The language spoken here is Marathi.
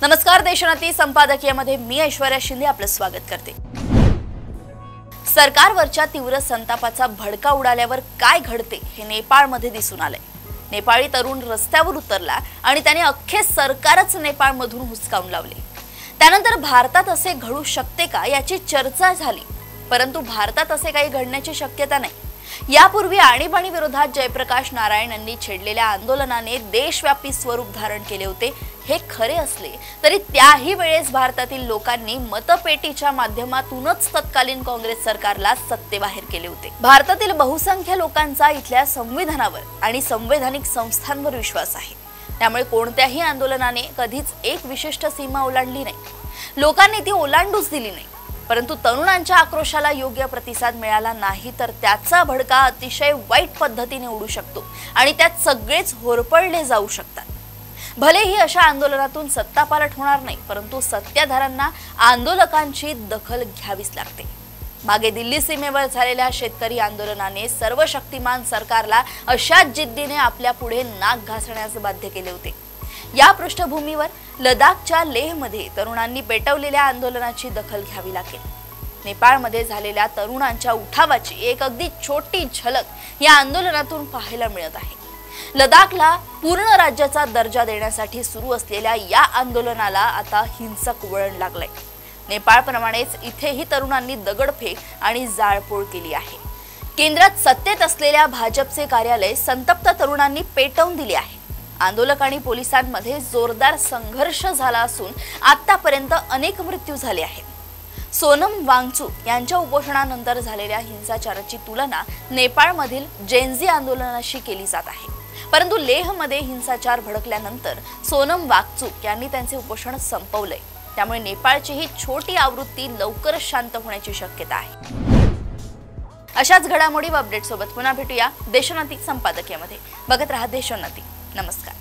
नमस्कार, देशोन्नती संपादकीयमध्ये मी ऐश्वर्या शिंदे आपलं स्वागत करते। सरकारवरच्या तीव्र संतापाचा भडका उडाल्यावर काय घडते हे नेपाळमध्ये दिसून आले। नेपाळी तरुण रस्त्यावर उतरला आणि त्याने अख्खे सरकारच नेपाळमधून हुसकावून लावले। त्यानंतर भारतात असे घडू शकते का याची चर्चा झाली, परंतु भारतात असे काही घडण्याची शक्यता नाही। यापूर्वी आणीबाणी विरोधात जयप्रकाश नारायण यांनी छेडलेल्या आंदोलनाने देशव्यापी स्वरूप धारण केले होते हे खरे असले तरी त्याही वेळेस भारतातील लोकांनी मतपेटीच्या माध्यमातूनच तत्कालीन काँग्रेस सरकारला सत्तेबाहेर केले होते। भारतातील बहुसंख्य लोकांचा इथल्या संविधानावर आणि संवैधानिक संस्थांवर विश्वास आहे, त्यामुळे कोणत्याही आंदोलनाने कधीच एक विशिष्ट सीमा ओलांडली नाही। लोकांनी ती ओलांडूच दिली नाही, परंतु तरुणांच्या आक्रोशाला योग्य प्रतिसाद मिळाला नाही तर त्याचा भडका अतिशय वाईट पद्धतीने उडू शकतो आणि त्यात सगळेच होरपळले जाऊ शकतात। भलेही अशा आंदोलनातून सत्तापालट होणार नाही, परंतु सत्ताधाऱ्यांना आंदोलकांची दखल घ्यावीच लागते। मागे दिल्ली सीमेवर झालेल्या शेतकरी आंदोलनाने सर्वशक्तिमान सरकारला अशाच जिद्दीने आपल्या पुढे नाक घासण्यास बाध्य केले होते। या पृष्ठभूमीवर लडाखच्या लेहमध्ये तरुणांनी पेटवलेल्या आंदोलनाची दखल घ्यावी लागेल। नेपाळमध्ये झालेल्या तरुणांच्या उठावाची एक अगदी छोटी झलक या आंदोलनातून पाहायला मिळत आहे। लडाखला पूर्ण राज्याचा दर्जा देण्यासाठी सुरू असलेल्या या आंदोलनाला आता हिंसक वळण लागलंय। नेपाळप्रमाणेच इथेही तरुणांनी दगडफेक आणि जाळपोळ केली आहे। केंद्रात सत्तेत असलेल्या भाजपचे कार्यालय संतप्त तरुणांनी पेटवून दिले आहे। आंदोलक आणि पोलिसांमध्ये जोरदार संघर्ष झाला असून आतापर्यंत अनेक मृत्यू झाले आहेत। सोनम वांगचुक यांच्या उपोषणानंतर झालेल्या हिंसाचाराची तुलना नेपाळमधील जेनझी आंदोलनाशी केली जात आहे, परंतु लेहमध्ये हिंसाचार भडकल्यानंतर सोनम वांगचुक यांनी त्यांचे उपोषण संपवले, त्यामुळे नेपाळची ही छोटी आवृत्ती लवकरच शांत होण्याची शक्यता आहे। अशाच घडामोडी व अपडेट सोबत पुन्हा भेटूया देशोन्नती संपादकीयमध्ये। बघत रहा देशोन्नती। नमस्कार।